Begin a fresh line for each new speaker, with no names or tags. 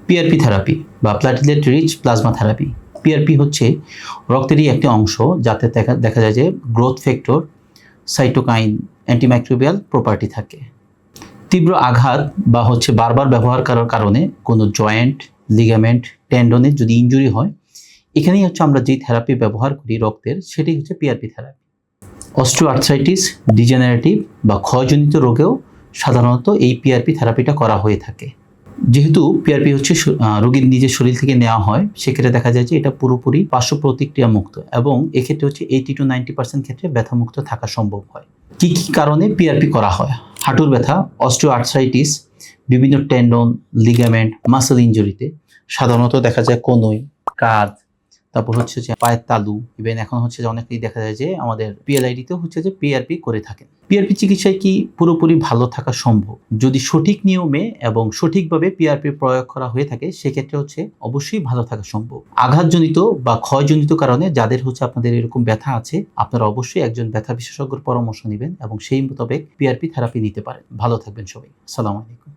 PRP therapy বা platelet rich plasma therapy. PRP হচ্ছে রক্তেরই একটি অংশ যাতে দেখা যায় যে growth factor, cytokine, antimicrobial property থাকে। তীব্র আঘাত বা বারবার ব্যবহার করার কারণে কোনো জয়েন্ট, লিগামেন্ট, টেন্ডনের যদি ইনজুরি হয়, এখানেই আমরা যেই থেরাপি ব্যবহার করি রক্তের, সেটাই হচ্ছে পিআরপি থেরাপি। অস্টিওআর্থ্রাইটিস, ডিজেনারেটিভ বা ক্ষয়জনিত রোগেও সাধারণত এই পিআরপি থেরাপিটা করা হয়ে থাকে। যেহেতু পিআরপি রোগীর নিজের শরীর থেকে নেওয়া হয়, সেক্ষেত্রে দেখা যায় যে এটা পুরোপুরি পার্শ্ব প্রতিক্রিয়া মুক্ত এবং এক্ষেত্রে 80 to 90% ক্ষেত্রে ব্যথামুক্ত থাকা সম্ভব হয়। কি কি কারণে পিআরপি করা হয়? হাঁটুর ব্যথা, অস্টিওআর্থ্রাইটিস, বিভিন্ন টেন্ডন, লিগামেন্ট, মাসল ইনজুরিতে সাধারণত দেখা যায় কনুই, কাঁধ, তারপর পায়ের তালু, ইভেন এখন অনেকেই দেখা যায় যে আমাদের পিএলআইডিতেও পিআরপি করে থাকেন। পিআরপি চিকিৎসায় কি পুরোপুরি ভালো থাকা সম্ভব? যদি সঠিক নিয়মে এবং সঠিকভাবে পিআরপি প্রয়োগ করা হয়ে থাকে, সেক্ষেত্রে অবশ্যই ভালো থাকা সম্ভব। আঘাতজনিত বা ক্ষয়জনিত কারণে যাদের আপনাদের এরকম ব্যথা আছে, আপনারা অবশ্যই একজন ব্যথা বিশেষজ্ঞর পরামর্শ নেবেন এবং সেই মোতাবেক পিআরপি থেরাপি নিতে পারেন। ভালো থাকবেন সবাই। আসসালামু আলাইকুম।